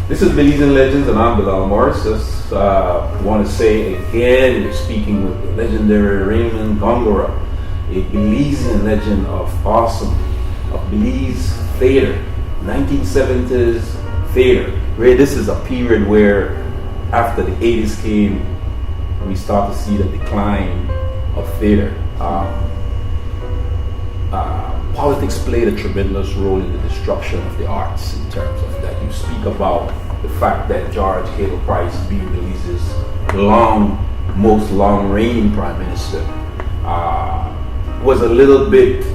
This is Belizean Legends, and I'm Bilal Morris. Just want to say again, you're speaking with the legendary Raymond Gongora, a Belizean legend of Belize theater, 1970s theater. Where this is a period where, after the 80s came, we start to see the decline of theater. Politics played a tremendous role in the destruction of the arts in terms of that. You speak about the fact that George Hale Price, being Belize's most long-reigning prime minister, was a little bit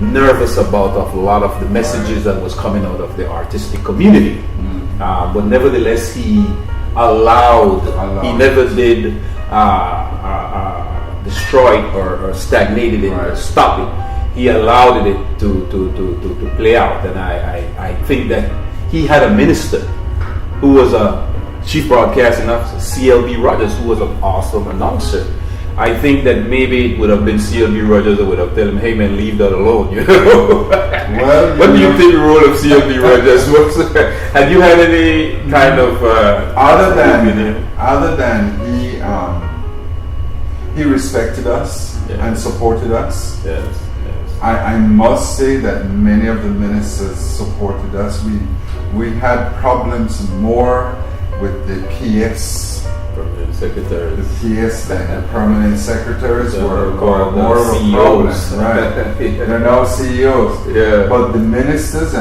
nervous about a lot of the messages that was coming out of the artistic community. But nevertheless, he he never did destroy it or stagnated it or stop it. He allowed it to play out, and I think that he had a minister who was a chief broadcasting officer, CLB Rogers, who was an awesome announcer. I think that maybe it would have been CLB Rogers that would have told him, "Hey man, leave that alone." You know. Well, what do you think the role of CLB Rogers was? Have you had any kind of other than he respected us and supported us? Yes. I must say that many of the ministers supported us. We had problems more with the PS. Permanent secretaries. The PS, the permanent secretaries were more of a problem, CEOs. right? They're now CEOs. Yeah. But the ministers,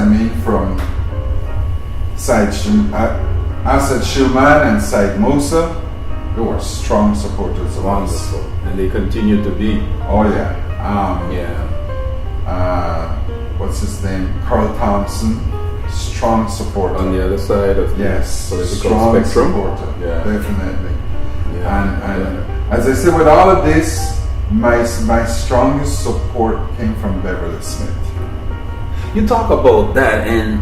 from Asad Shuman and Said Musa, they were strong supporters of us. And they continue to be. Oh yeah. What's his name? Carl Thompson, strong supporter. On the other side of the political strong spectrum. Supporter, definitely. Yeah. And as I said, with all of this, my strongest support came from Beverly Smith. You talk about that, and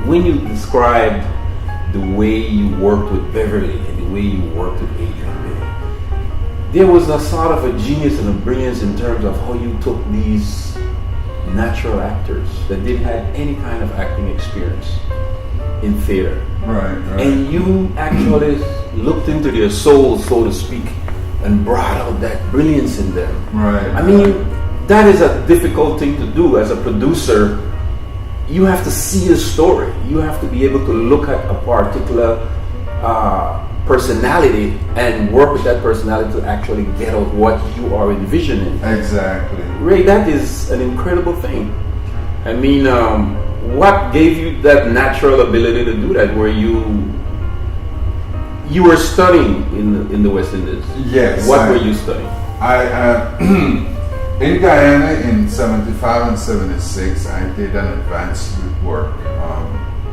when you described the way you worked with Beverly and the way you worked with Adrian Bay, there was a sort of a genius and a brilliance in terms of how you took these natural actors that didn't have any kind of acting experience in theater. Right. And you actually looked into their souls, so to speak, and brought out that brilliance in them. Right. I mean, that is a difficult thing to do as a producer. You have to see the story. You have to be able to look at a particular personality and work with that personality to actually get out what you are envisioning. Exactly. Ray, that is an incredible thing. I mean, what gave you that natural ability to do that? Where you were studying in the West Indies? Yes. What were you studying? In Guyana in 75 and 76, I did an advanced work.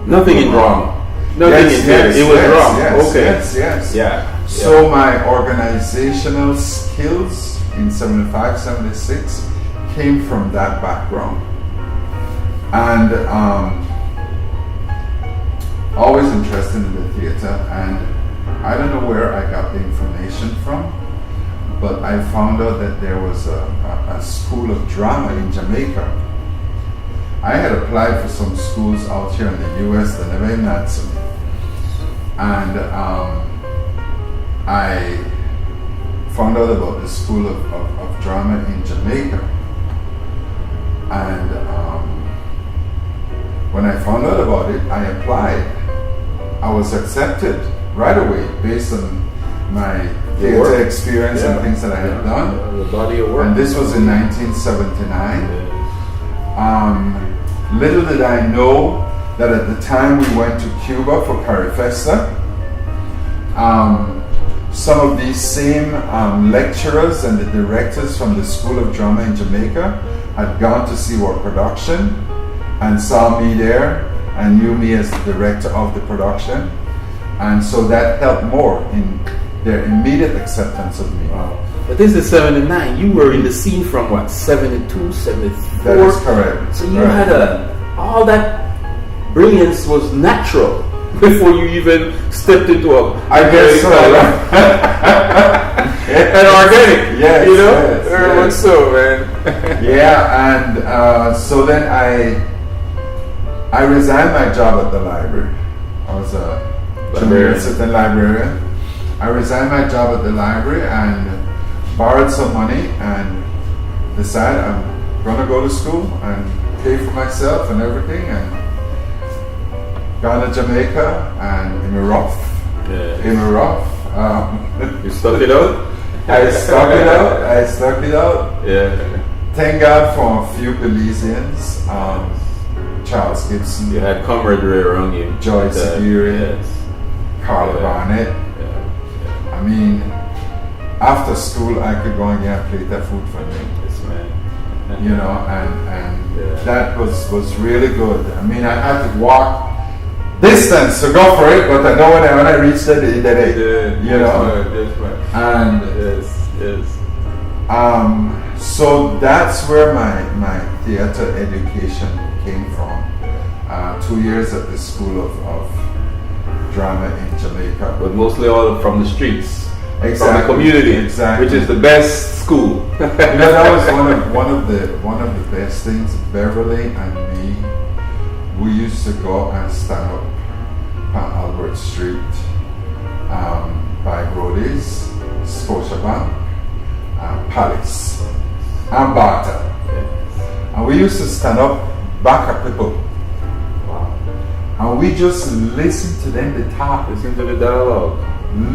Nothing in drama. Nothing in theater. It was drama. Yes. Yeah. So my organizational skills in 75, 76 came from that background. And always interested in the theater, and I don't know where I got the information from, but I found out that there was a school of drama in Jamaica. I had applied for some schools out here in the US that never even answered me. And I found out about the school of drama in Jamaica. And when I found out about it, I applied. I was accepted right away based on my theater experience and things that I had done. The body of work. And this was in 1979. Little did I know that at the time we went to Cuba for Carifesta, some of these same lecturers and the directors from the School of Drama in Jamaica had gone to see our production and saw me there and knew me as the director of the production. And so that helped more in their immediate acceptance of me. Wow. But this is 79. You were in the scene from what, 72, 74? That is correct. So you had all that brilliance was natural before you even stepped into a... I guess so. And organic. Yes. You know? Yes, Very much so, man. Yeah, and so then I resigned my job at the library. I was a junior assistant librarian. I resigned my job at the library and borrowed some money and decided I'm gonna go to school and pay for myself and everything, and gone to Jamaica and in a rough. You stuck it out? I stuck it out. Yeah. Thank God for a few Belizeans. Charles Gibson. You had camaraderie around you. Joyce Aguirre. Yes. Carl Barnett. Yeah. I mean, after school I could go and get a plate of food for me. Yes, man. You know, and that was really good. I mean, I had to walk distance to go for it, but I know when I reached it, you know. That's right. And yes. So that's where my theater education came from. 2 years at the School of Drama in Jamaica, But mostly all from the streets. exactly, From the community, exactly. which is the best school. You know, that was one of the best things. Beverly and me, we used to go and stand up on Albert Street, by Brody's, Scotiabank, Palace, and Barter. And we used to stand up back at people. Wow. And we just listen to them to talk. Listen to the dialogue.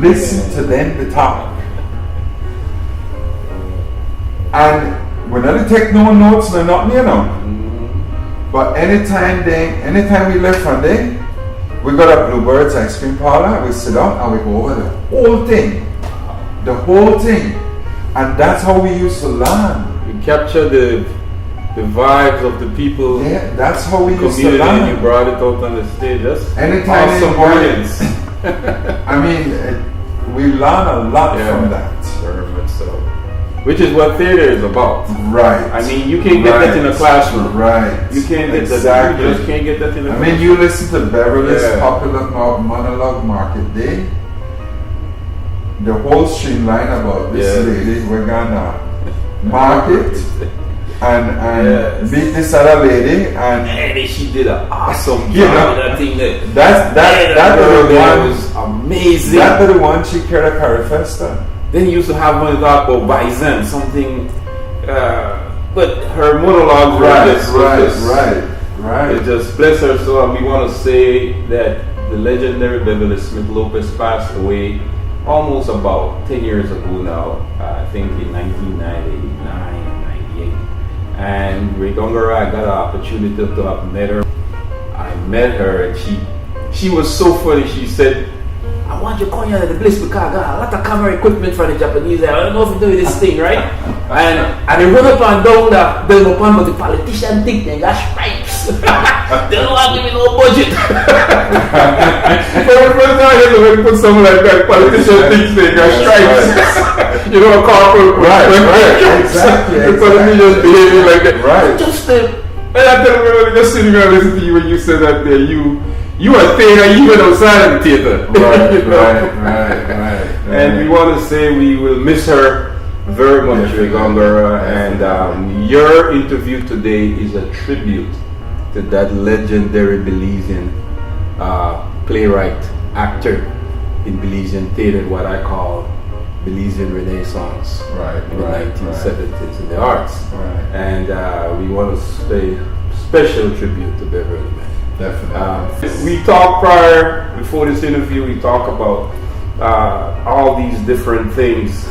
Listen to them to talk. And we don't take no notes, no nothing, you know. But anytime we left from there, we got a Bluebird's ice cream parlor, we sit down and we go over the whole thing. The whole thing. And that's how we used to learn. You capture the vibes of the people. Yeah, that's how we used to Community, learn. and you brought it out on the stage. That's Anytime awesome anybody- brilliance. I mean, we learn a lot from that. Very much so. Which is what theater is about. Right. I mean, you can't get that in a classroom. Right. You can't get exactly. that. You just can't get that in a I classroom. mean, you listen to Beverly's Yeah. popular monologue Market Day. The whole streamline about this Yeah. lady, we're gonna market and Yes. meet this other lady, and Man, she did an awesome job. You know, that thing that that girl the there one. was amazing. That the one she carried a curry festa. Then you used to have one talk about Bison, something. But her monologues were just Right. It just bless her soul. And we want to say that the legendary Beverly Smith Lopez passed away almost about 10 years ago now. I think in 1999, 98. And Ray Gongora, I got an opportunity to have met her. I met her and she was so funny. She said, I want you to come here to the place because I got a lot of camera equipment from the Japanese. I don't know if you do this thing, right? And they run up and down the upon, but the politician think they got stripes. They don't want to give me no budget. For the first time, when you put something like that, politician thinks they got stripes. You know, a corporate. Right. Exactly. The politicians behaving like that. Right. Just and I tell you, just sitting around listening to you when you said that there, you are theater even outside of the theater. Right. And we want to say we will miss her very much, Ray Gongora. And your interview today is a tribute to that legendary Belizean playwright, actor in Belizean theater, what I call Belizean Renaissance in the 1970s in the arts. Right. And we want to pay special tribute to Beverly, man. Definitely. We talked before this interview, we talked about all these different things.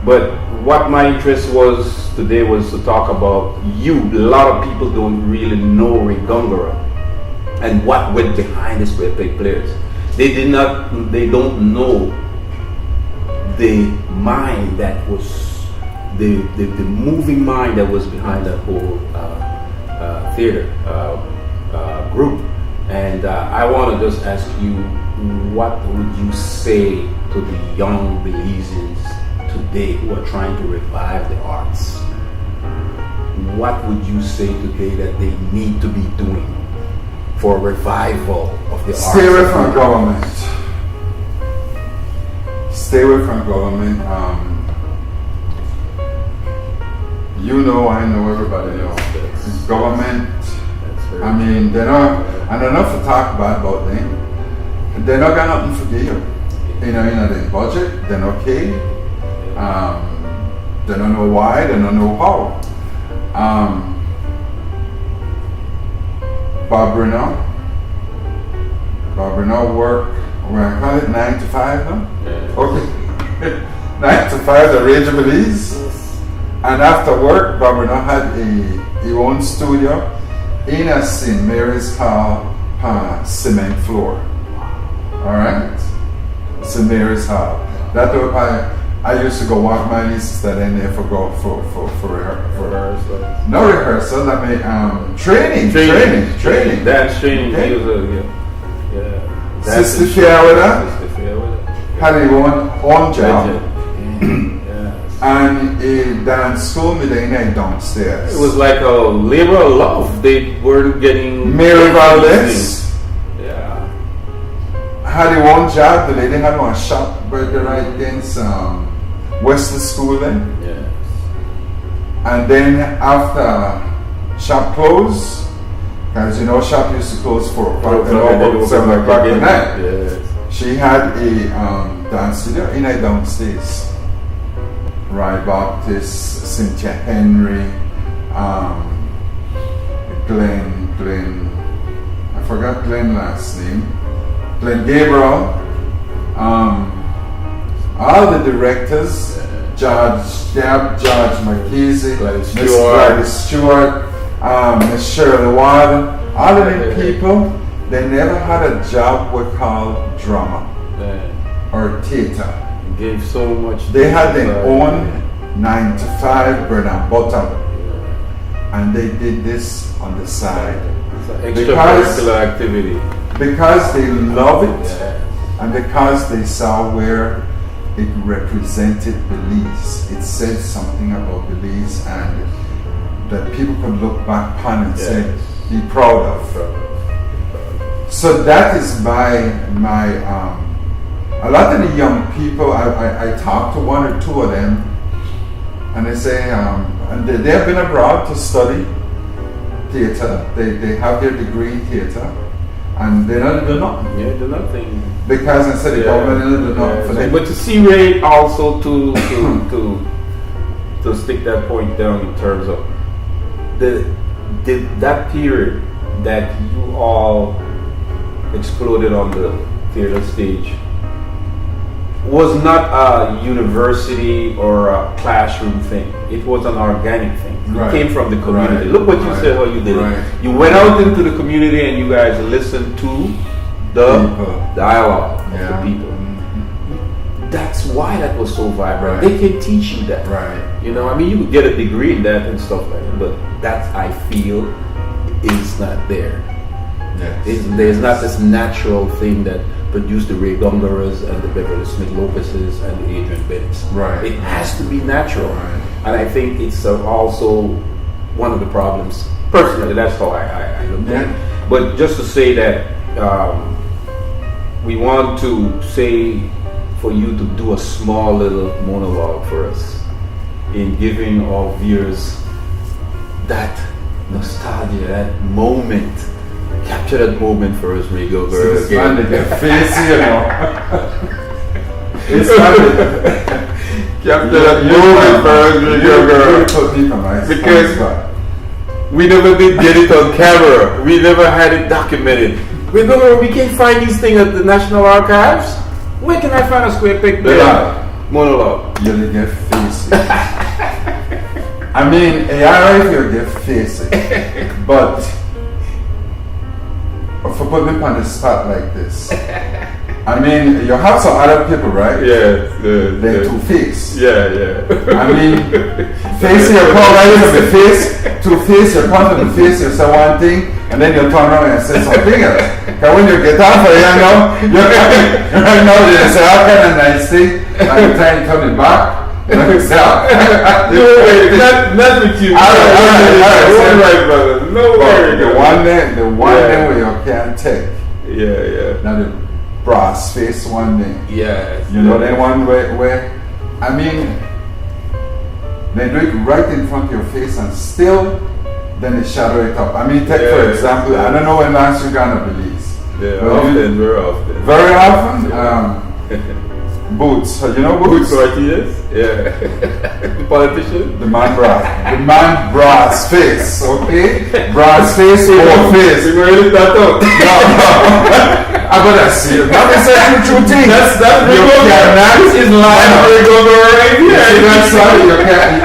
But what my interest was today was to talk about you. A lot of people don't really know Ray Gongora and what went behind his players. They don't know the mind that was the moving mind that was behind that whole theater group. And I want to just ask you, what would you say to the young Belizeans today who are trying to revive the arts? What would you say today that they need to be doing for a revival of the arts? Stay away from government. Stay away from government. You know, I know, everybody knows. Government, I mean, they're not, and enough to talk bad about them. They're not got nothing for you. You know the budget, they're not okay. They don't know why, they don't know how. Bob Bruno work, I call it 9 to 5 now? Yeah. Okay. 9 to 5, the Range of Belize. And after work, Bob Bruno had his own studio in a St. Mary's Hall cement floor. Alright? St. Mary's Hall. That was I used to go walk my nieces that in there for rehearsal. No rehearsal, I mean training. Dance training. Okay. Yeah. Sister Fiona had her own job. And a dance school me there downstairs. It was like a labor of love. They weren't getting Mary Valdez. Yeah. Had her own job. The lady had one shop right against Western School then. Yes. And then after shop closed, because shop used to close 4 o'clock and about 7 o'clock at night. Yes. She had a dance studio in a downstairs. Ry Baptist, Cynthia Henry, Glenn, I forgot Glenn's last name, Glenn Gabriel, all the directors, George McKeesey, Miss Gladys Stewart, Miss Shirley Ward, all of them people, they never had a job we call drama or theater. Gave so much. They had their own 9 to 5 bread and butter, and they did this on the side. It's an extracurricular activity. Because they love it, and because they saw where it represented Belize. It said something about Belize, and that people could look back upon and say, be proud of. So that is my a lot of the young people, I talk to 1 or 2 of them, and they say, and they have been abroad to study theater. They have their degree in theater, and they don't do nothing. Yeah, do nothing. Because I said the government didn't do nothing for them. But to see Ray also to stick that point down in terms of that period that you all exploded on the theater stage was not a university or a classroom thing. It was an organic thing. It came from the community. Look what you said, how you did it. You went out into the community and you guys listened to the dialogue of the people. That's why that was so vibrant. They can teach you that. You know, I mean, you could get a degree in that and stuff like that, but that, I feel, is not there. There's not this natural thing that produced the Ray Gongoras and the Beverly Smith Lopeses and the Adrian Bennett's. It has to be natural. And I think it's also one of the problems. Personally, that's how I look at it. But just to say that we want to say for you to do a small little monologue for us in giving our viewers that nostalgia, that moment. Capture that moment for us, Ray Gongora. It's funny, their face, you know. It's funny. Capture that moment for us, Ray Gongora. Because we never did get it on camera. We never had it documented. Ray Gongora, we can't find these things at the National Archives. Where can I find a square pic monologue? You'll get face. I mean, alright, you'll get face. But for putting me on the spot like this, I mean, you have some other people, right? They're two-faced. I mean, face you call right into the face, two-faced, you come to the face, you say one thing, and then you turn around and say something else. Because when you get out for you say, how kind of nice thing, and you try and turn it back. Not with you. Alright, brother. No worry. The one where you can't take. Now the brass face one thing. You know that one where I mean, they do it right in front of your face and still then they shadow it up. I mean, take for example, I don't know when last you gone to Belize. Very often. Very often, Boots. You know Boots? Martinez? Yeah. The politician? The man brass face, okay? Brass face, old face. We were in that out. No. I'm gonna see it. Not the same true thing. That's you cannot. This is live. We're going right here. You see that sorry, you can't.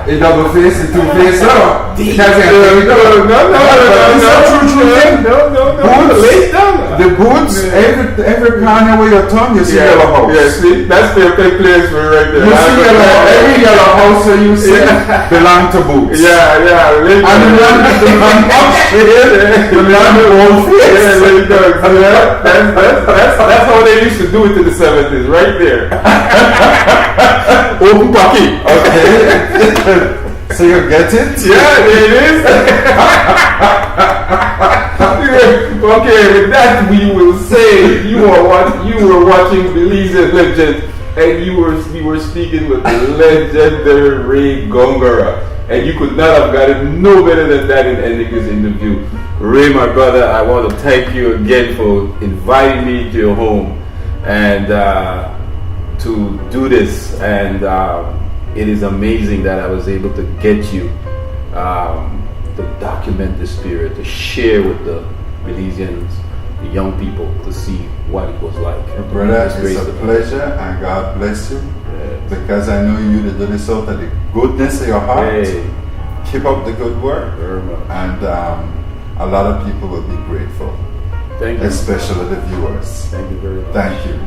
A double face, a two face, no. No. Lay it down. The boots, every corner where you turn, you see yellow house. Yeah, see, that's the place for right there. You see every yellow house that you see belong to boots. Yeah. And the man upstairs, the man old face. Yeah, there you go. That's how they used to do it in the 70s, right there. Open pocket. Okay. So you get it? Yeah, there it is. Okay, with that we will say you were watching Belizean Legend, and you were speaking with the legendary Ray Gongora, and you could not have gotten no better than that in ending this interview. Ray, my brother, I want to thank you again for inviting me to your home and to do this, and it is amazing that I was able to get you to document the spirit, to share with the Belizeans, the young people, to see what it was like. Brother, it's a pleasure, and God bless you, because I know you to do this out of the goodness of your heart. Hey. Keep up the good work, and a lot of people will be grateful. Thank you. Especially the viewers. Thank you very much. Thank you.